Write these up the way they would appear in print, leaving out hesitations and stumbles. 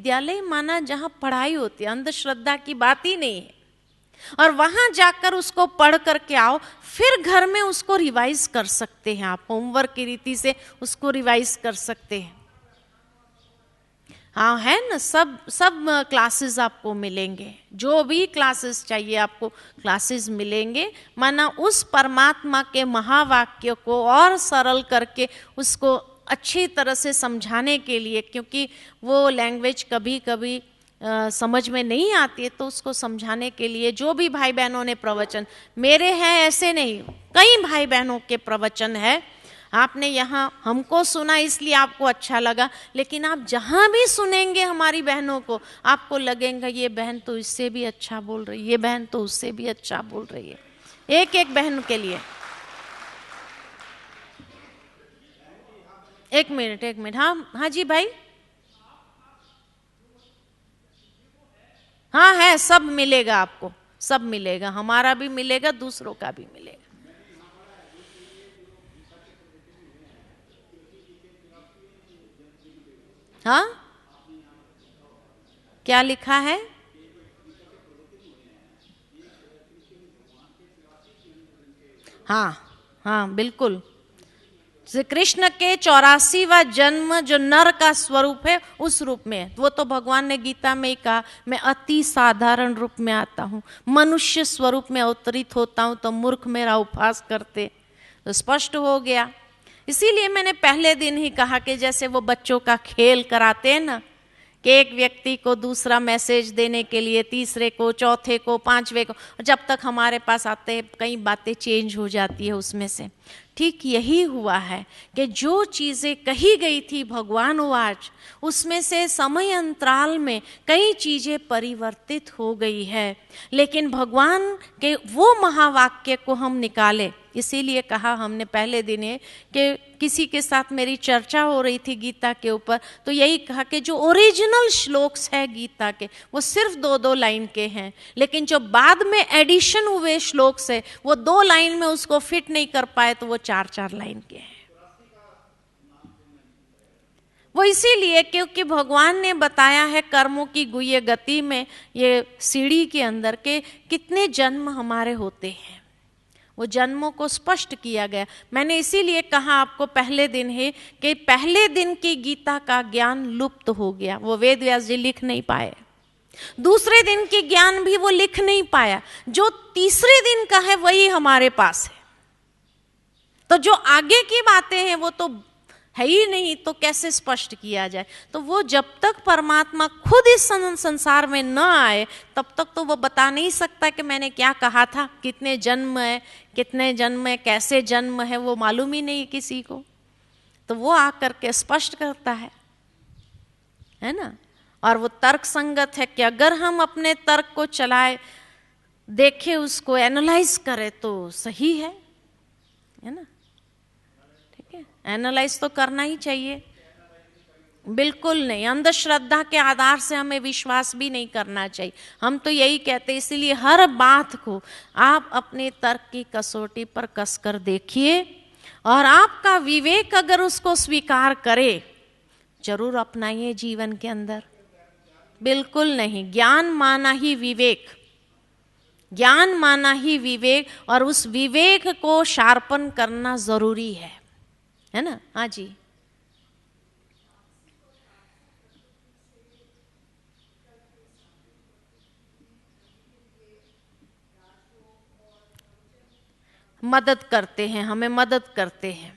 विद्यालय माना जहाँ पढ़ाई होती है, अंधश्रद्धा की बात ही नहीं है। और वहां जाकर उसको पढ़ करके आओ, फिर घर में उसको रिवाइज कर सकते हैं, आप होमवर्क की रीति से उसको रिवाइज कर सकते हैं। हाँ है ना, सब सब क्लासेस आपको मिलेंगे, जो भी क्लासेस चाहिए आपको क्लासेस मिलेंगे। माना उस परमात्मा के महावाक्य को और सरल करके उसको अच्छी तरह से समझाने के लिए, क्योंकि वो लैंग्वेज कभी कभी समझ में नहीं आती है, तो उसको समझाने के लिए जो भी भाई बहनों ने प्रवचन, मेरे हैं ऐसे नहीं, कई भाई बहनों के प्रवचन है, आपने यहाँ हमको सुना इसलिए आपको अच्छा लगा, लेकिन आप जहाँ भी सुनेंगे हमारी बहनों को, आपको लगेगा ये बहन तो इससे भी अच्छा बोल रही है, ये बहन तो उससे भी अच्छा बोल रही है। एक एक बहन के लिए एक मिनट। हाँ हाँ जी भाई, हाँ है, सब मिलेगा आपको, सब मिलेगा, हमारा भी मिलेगा, दूसरों का भी मिलेगा। हाँ क्या लिखा है? हाँ हाँ बिल्कुल, श्री कृष्ण के 84वां जन्म जो नर का स्वरूप है उस रूप में है। वो तो भगवान ने गीता में ही कहा, मैं अति साधारण रूप में आता हूँ, मनुष्य स्वरूप में अवतरित होता हूँ, तो मूर्ख मेरा उपहास करते। तो स्पष्ट हो गया। इसीलिए मैंने पहले दिन ही कहा कि जैसे वो बच्चों का खेल कराते हैं ना, कि एक व्यक्ति को दूसरा मैसेज देने के लिए तीसरे को, चौथे को, पांचवे को, जब तक हमारे पास आते हैं कई बातें चेंज हो जाती है उसमें से। ठीक यही हुआ है कि जो चीज़ें कही गई थी भगवान वाच, उसमें से समय अंतराल में कई चीज़ें परिवर्तित हो गई है, लेकिन भगवान के वो महावाक्य को हम निकाले। इसीलिए कहा हमने पहले दिन कि किसी के साथ मेरी चर्चा हो रही थी गीता के ऊपर, तो यही कहा कि जो ओरिजिनल श्लोक्स है गीता के वो सिर्फ 2-2 लाइन के हैं, लेकिन जो बाद में एडिशन हुए श्लोक्स है वो 2 लाइन में उसको फिट नहीं कर पाए, तो वो 4-4 लाइन के हैं। वो इसीलिए क्योंकि भगवान ने बताया है कर्मों की गुह्य गति में, ये सीढ़ी के अंदर के कितने जन्म हमारे होते हैं, वो जन्मों को स्पष्ट किया गया। मैंने इसीलिए कहा आपको पहले दिन ही कि पहले दिन की गीता का ज्ञान लुप्त हो गया, वो वेद व्यास जी लिख नहीं पाए। दूसरे दिन की ज्ञान भी वो लिख नहीं पाया, जो तीसरे दिन का है वही हमारे पास है। तो जो आगे की बातें हैं वो तो है ही नहीं, तो कैसे स्पष्ट किया जाए? तो वो जब तक परमात्मा खुद इस संसार में न आए तब तक तो वो बता नहीं सकता कि मैंने क्या कहा था, कितने जन्म है, कितने जन्म है, कैसे जन्म है, वो मालूम ही नहीं किसी को। तो वो आकर के स्पष्ट करता है ना। और वो तर्क संगत है कि अगर हम अपने तर्क को चलाए, देखे, उसको एनालाइज करें तो सही है ना। एनालाइज तो करना ही चाहिए, बिल्कुल नहीं, अंधश्रद्धा के आधार से हमें विश्वास भी नहीं करना चाहिए। हम तो यही कहते हैं, इसीलिए हर बात को आप अपने तर्क की कसौटी पर कसकर देखिए, और आपका विवेक अगर उसको स्वीकार करे, जरूर अपनाइए जीवन के अंदर। बिल्कुल नहीं, ज्ञान माना ही विवेक, ज्ञान माना ही विवेक, और उस विवेक को शार्पन करना जरूरी है ना। हाँ जी, मदद करते हैं, हमें मदद करते हैं,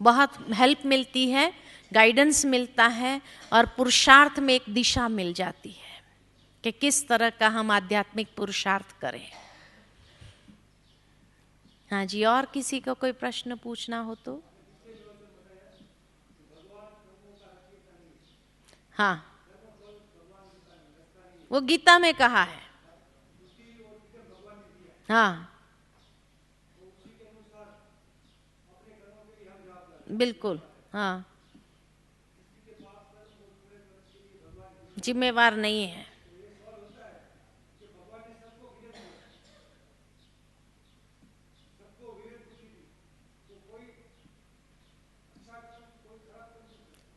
बहुत हेल्प मिलती है, गाइडेंस मिलता है, और पुरुषार्थ में एक दिशा मिल जाती है कि किस तरह का हम आध्यात्मिक पुरुषार्थ करें। हाँ जी, और किसी को कोई प्रश्न पूछना हो तो? हाँ, वो गीता में कहा है। हाँ बिल्कुल, हाँ, जिम्मेवार नहीं है।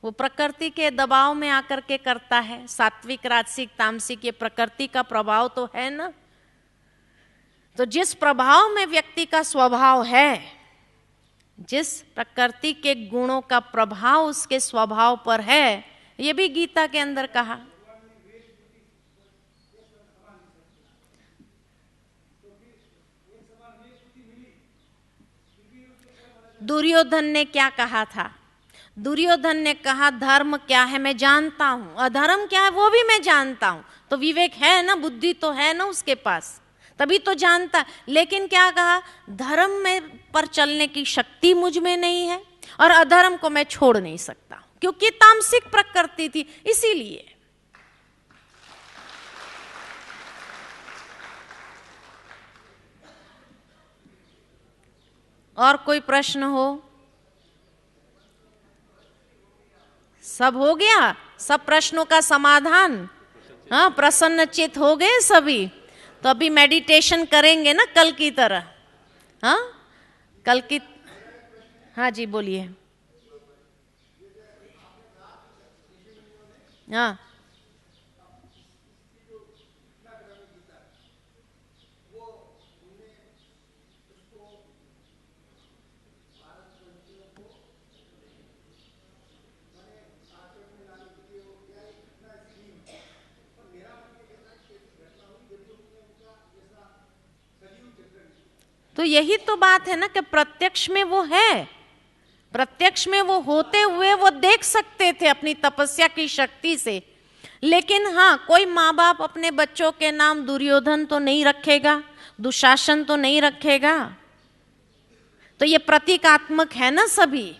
वो प्रकृति के दबाव में आकर के करता है। सात्विक, राजसिक, तामसिक, ये प्रकृति का प्रभाव तो है ना। तो जिस प्रभाव में व्यक्ति का स्वभाव है, जिस प्रकृति के गुणों का प्रभाव उसके स्वभाव पर है, ये भी गीता के अंदर कहा। दुर्योधन ने क्या कहा था? दुर्योधन ने कहा धर्म क्या है मैं जानता हूं, अधर्म क्या है वो भी मैं जानता हूं। तो विवेक है ना, बुद्धि तो है ना उसके पास, तभी तो जानता। लेकिन क्या कहा? धर्म में पर चलने की शक्ति मुझ में नहीं है और अधर्म को मैं छोड़ नहीं सकता, क्योंकि तामसिक प्रकृति थी इसीलिए। और कोई प्रश्न हो? सब हो गया, सब प्रश्नों का समाधान। हाँ, प्रसन्न चित हो गए सभी। तो अभी मेडिटेशन करेंगे ना कल की तरह। हाँ, कल की। हाँ जी, बोलिए। हाँ, तो यही तो बात है ना कि प्रत्यक्ष में वो है, प्रत्यक्ष में वो होते हुए वो देख सकते थे अपनी तपस्या की शक्ति से। लेकिन हाँ, कोई माँ बाप अपने बच्चों के नाम दुर्योधन तो नहीं रखेगा, दुशासन तो नहीं रखेगा। तो ये प्रतीकात्मक है ना सभी,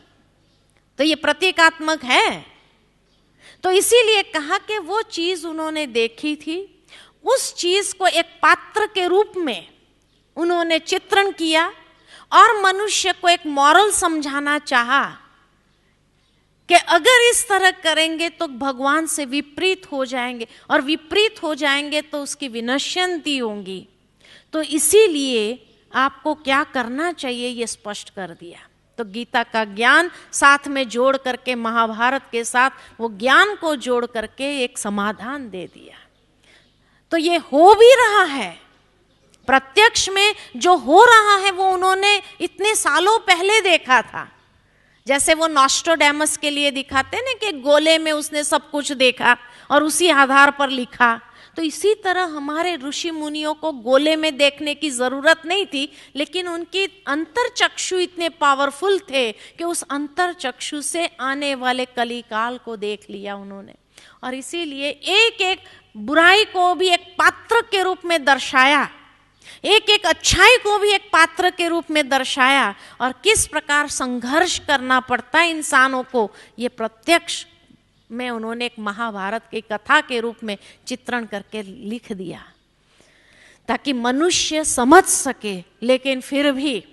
तो ये प्रतीकात्मक है। तो इसीलिए कहा कि वो चीज उन्होंने देखी थी, उस चीज को एक पात्र के रूप में उन्होंने चित्रण किया और मनुष्य को एक मॉरल समझाना चाहा कि अगर इस तरह करेंगे तो भगवान से विपरीत हो जाएंगे, और विपरीत हो जाएंगे तो उसकी विनश्यंती होंगी। तो इसीलिए आपको क्या करना चाहिए ये स्पष्ट कर दिया। तो गीता का ज्ञान साथ में जोड़ करके, महाभारत के साथ वो ज्ञान को जोड़ करके एक समाधान दे दिया। तो ये हो भी रहा है, प्रत्यक्ष में जो हो रहा है वो उन्होंने इतने सालों पहले देखा था। जैसे वो नॉस्ट्रोडेमस के लिए दिखाते ना कि गोले में उसने सब कुछ देखा और उसी आधार पर लिखा। तो इसी तरह हमारे ऋषि मुनियों को गोले में देखने की जरूरत नहीं थी, लेकिन उनकी अंतरचक्षु इतने पावरफुल थे कि उस अंतरचक्षु से आने वाले कलिकाल को देख लिया उन्होंने। और इसीलिए एक एक बुराई को भी एक पात्र के रूप में दर्शाया, एक एक अच्छाई को भी एक पात्र के रूप में दर्शाया, और किस प्रकार संघर्ष करना पड़ता है इंसानों को, ये प्रत्यक्ष में उन्होंने एक महाभारत की कथा के रूप में चित्रण करके लिख दिया, ताकि मनुष्य समझ सके। लेकिन फिर भी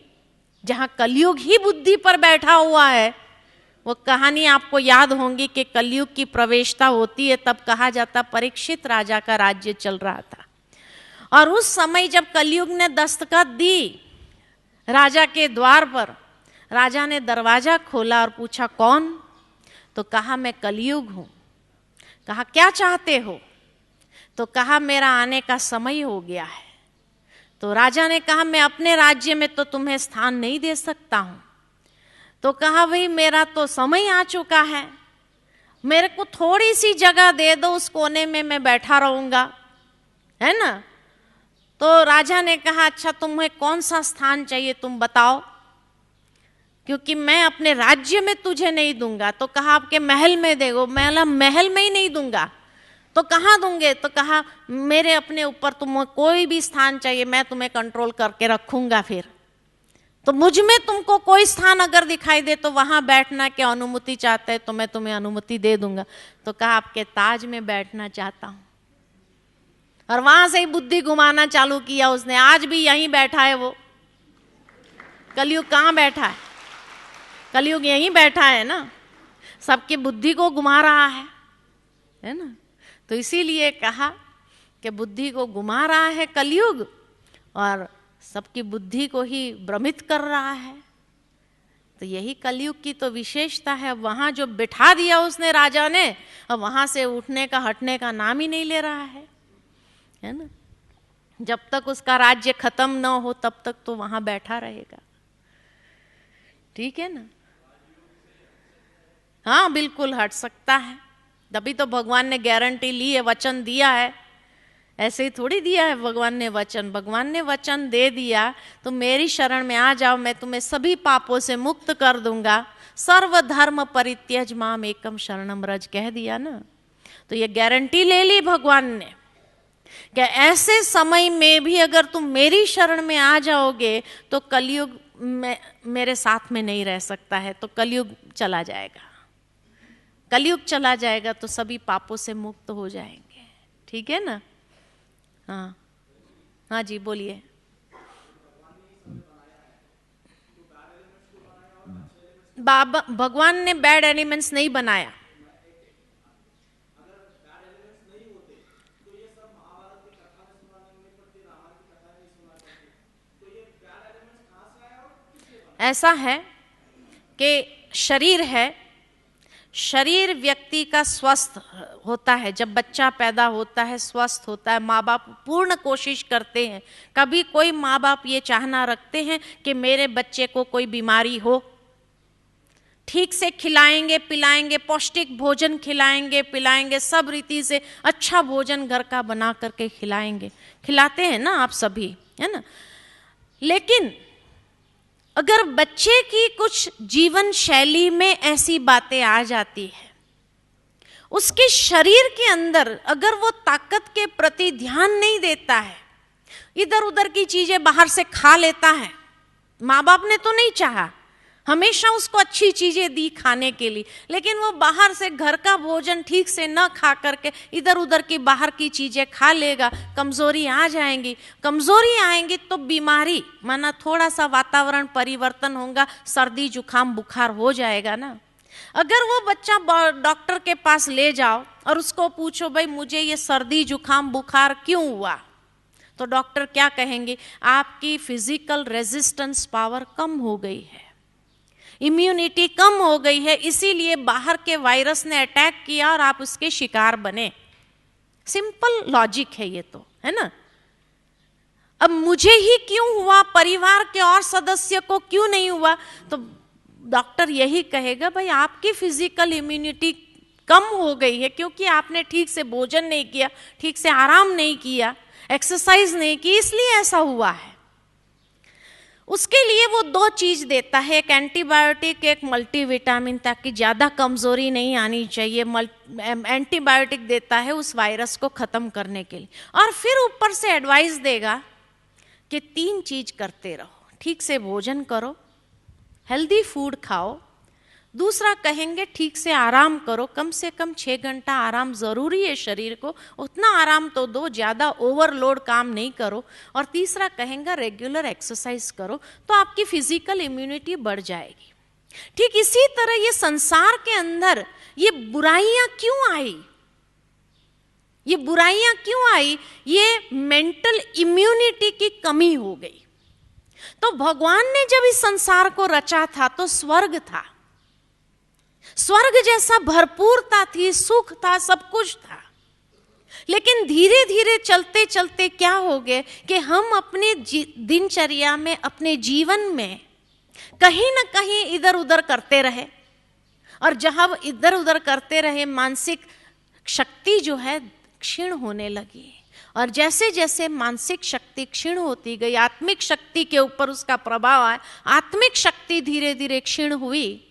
जहाँ कलयुग ही बुद्धि पर बैठा हुआ है, वो कहानी आपको याद होंगी कि कलयुग की प्रवेशता होती है, तब कहा जाता परीक्षित राजा का राज्य चल रहा था। और उस समय जब कलयुग ने दस्तखत दी राजा के द्वार पर, राजा ने दरवाजा खोला और पूछा कौन? तो कहा मैं कलयुग हूं। कहा क्या चाहते हो? तो कहा मेरा आने का समय हो गया है। तो राजा ने कहा मैं अपने राज्य में तो तुम्हें स्थान नहीं दे सकता हूं। तो कहा भाई मेरा तो समय आ चुका है, मेरे को थोड़ी सी जगह दे दो, उस कोने में मैं बैठा रहूंगा, है ना। तो राजा ने कहा अच्छा तुम्हें कौन सा स्थान चाहिए तुम बताओ, क्योंकि मैं अपने राज्य में तुझे नहीं दूंगा। तो कहा आपके महल में देगो। महल में ही नहीं दूंगा। तो कहाँ दूंगे? तो कहा मेरे अपने ऊपर तुम्हें कोई भी स्थान चाहिए, मैं तुम्हें कंट्रोल करके रखूंगा। फिर तो मुझ में तुमको कोई स्थान अगर दिखाई दे तो वहां बैठना की अनुमति चाहते हैं तो मैं तुम्हें अनुमति दे दूंगा। तो कहा आपके ताज में बैठना चाहता हूं। और वहां से ही बुद्धि घुमाना चालू किया उसने। आज भी यहीं बैठा है वो। कलयुग कहाँ बैठा है? कलयुग यहीं बैठा है ना, सबकी बुद्धि को घुमा रहा है ना। तो इसीलिए कहा कि बुद्धि को घुमा रहा है कलयुग और सबकी बुद्धि को ही भ्रमित कर रहा है। तो यही कलयुग की तो विशेषता है। वहां जो बिठा दिया उसने राजा ने, अब वहां से उठने का हटने का नाम ही नहीं ले रहा है ना। जब तक उसका राज्य खत्म ना हो तब तक तो वहां बैठा रहेगा। ठीक है ना। हाँ बिल्कुल हट सकता है, तभी तो भगवान ने गारंटी ली है, वचन दिया है। ऐसे ही थोड़ी दिया है भगवान ने वचन। भगवान ने वचन दे दिया, तुम मेरी शरण में आ जाओ, मैं तुम्हें सभी पापों से मुक्त कर दूंगा। सर्व धर्म परित्यज माम एकम शरणम रज कह दिया ना। तो ये गारंटी ले ली भगवान ने कि ऐसे समय में भी अगर तुम मेरी शरण में आ जाओगे तो कलयुग में मेरे साथ में नहीं रह सकता है, तो कलयुग चला जाएगा। कलयुग चला जाएगा तो सभी पापों से मुक्त हो जाएंगे। ठीक है ना। हाँ हाँ जी बोलिए। बाबा भगवान ने बैड एलिमेंट्स नहीं बनाया। ऐसा है कि शरीर है, शरीर व्यक्ति का स्वस्थ होता है। जब बच्चा पैदा होता है स्वस्थ होता है, माँ बाप पूर्ण कोशिश करते हैं। कभी कोई माँ बाप ये चाहना रखते हैं कि मेरे बच्चे को कोई बीमारी हो। ठीक से खिलाएंगे पिलाएंगे, पौष्टिक भोजन खिलाएंगे पिलाएंगे, सब रीति से अच्छा भोजन घर का बना करके खिलाएंगे। खिलाते हैं ना आप सभी, है ना। लेकिन अगर बच्चे की कुछ जीवन शैली में ऐसी बातें आ जाती है, उसके शरीर के अंदर अगर वो ताकत के प्रति ध्यान नहीं देता है, इधर उधर की चीजें बाहर से खा लेता है। माँ बाप ने तो नहीं चाहा, हमेशा उसको अच्छी चीजें दी खाने के लिए, लेकिन वो बाहर से घर का भोजन ठीक से न खा करके इधर उधर की बाहर की चीजें खा लेगा, कमजोरी आ जाएंगी। कमजोरी आएंगी तो बीमारी, माना थोड़ा सा वातावरण परिवर्तन होगा, सर्दी जुकाम बुखार हो जाएगा ना। अगर वो बच्चा डॉक्टर के पास ले जाओ और उसको पूछो भाई मुझे ये सर्दी जुकाम बुखार क्यों हुआ, तो डॉक्टर क्या कहेंगे, आपकी फिजिकल रेजिस्टेंस पावर कम हो गई है, इम्यूनिटी कम हो गई है, इसीलिए बाहर के वायरस ने अटैक किया और आप उसके शिकार बने। सिंपल लॉजिक है ये तो, है ना। अब मुझे ही क्यों हुआ, परिवार के और सदस्य को क्यों नहीं हुआ, तो डॉक्टर यही कहेगा भाई आपकी फिजिकल इम्यूनिटी कम हो गई है क्योंकि आपने ठीक से भोजन नहीं किया, ठीक से आराम नहीं किया, एक्सरसाइज नहीं की, इसलिए ऐसा हुआ है। उसके लिए वो दो चीज देता है, एक एंटीबायोटिक एक मल्टीविटामिन, ताकि ज्यादा कमजोरी नहीं आनी चाहिए। एंटीबायोटिक देता है उस वायरस को खत्म करने के लिए, और फिर ऊपर से एडवाइस देगा कि 3 चीज करते रहो, ठीक से भोजन करो, हेल्दी फूड खाओ, दूसरा कहेंगे ठीक से आराम करो, कम से कम 6 घंटा आराम जरूरी है शरीर को, उतना आराम तो दो, ज्यादा ओवरलोड काम नहीं करो, और तीसरा कहेंगे रेगुलर एक्सरसाइज करो, तो आपकी फिजिकल इम्यूनिटी बढ़ जाएगी। ठीक इसी तरह ये संसार के अंदर ये बुराइयां क्यों आई, ये बुराइयां क्यों आई, ये मेंटल इम्यूनिटी की कमी हो गई। तो भगवान ने जब इस संसार को रचा था तो स्वर्ग था, स्वर्ग जैसा भरपूरता थी, सुख था, सब कुछ था। लेकिन धीरे धीरे चलते चलते क्या हो गए कि हम अपने दिनचर्या में, अपने जीवन में कहीं ना कहीं इधर उधर करते रहे, और जहां इधर उधर करते रहे मानसिक शक्ति जो है क्षीण होने लगी। और जैसे जैसे मानसिक शक्ति क्षीण होती गई, आत्मिक शक्ति के ऊपर उसका प्रभाव आया, आत्मिक शक्ति धीरे धीरे क्षीण हुई,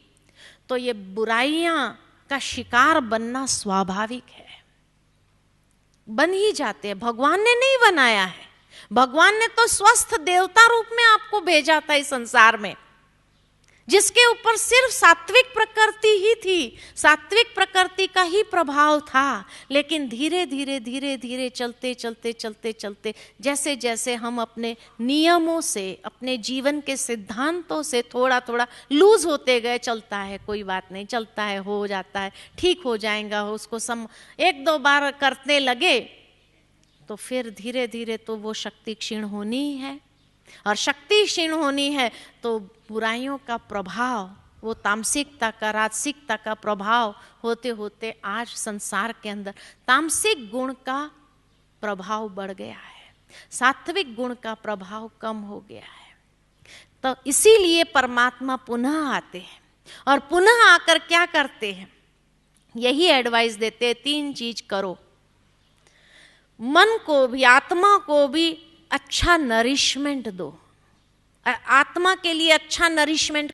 तो ये बुराइयां का शिकार बनना स्वाभाविक है, बन ही जाते हैं। भगवान ने नहीं बनाया है, भगवान ने तो स्वस्थ देवता रूप में आपको भेजा था इस संसार में, जिसके ऊपर सिर्फ सात्विक प्रकृति ही थी, सात्विक प्रकृति का ही प्रभाव था। लेकिन धीरे धीरे धीरे धीरे चलते चलते चलते चलते जैसे जैसे हम अपने नियमों से, अपने जीवन के सिद्धांतों से थोड़ा थोड़ा लूज होते गए, चलता है कोई बात नहीं, चलता है, हो जाता है, ठीक हो जाएगा, उसको 1-2 बार करने लगे तो फिर धीरे धीरे तो वो शक्ति क्षीण होनी ही है, और शक्ति क्षीण होनी है तो बुराइयों का प्रभाव वो तामसिकता का, राजसिकता का प्रभाव होते होते आज संसार के अंदर तामसिक गुण का प्रभाव बढ़ गया है, सात्विक गुण का प्रभाव कम हो गया है। तो इसीलिए परमात्मा पुनः आते हैं और पुनः आकर क्या करते हैं, यही एडवाइस देते हैं, 3 चीज करो। मन को भी, आत्मा को भी अच्छा नरिशमेंट दो। आत्मा के लिए अच्छा नरिशमेंट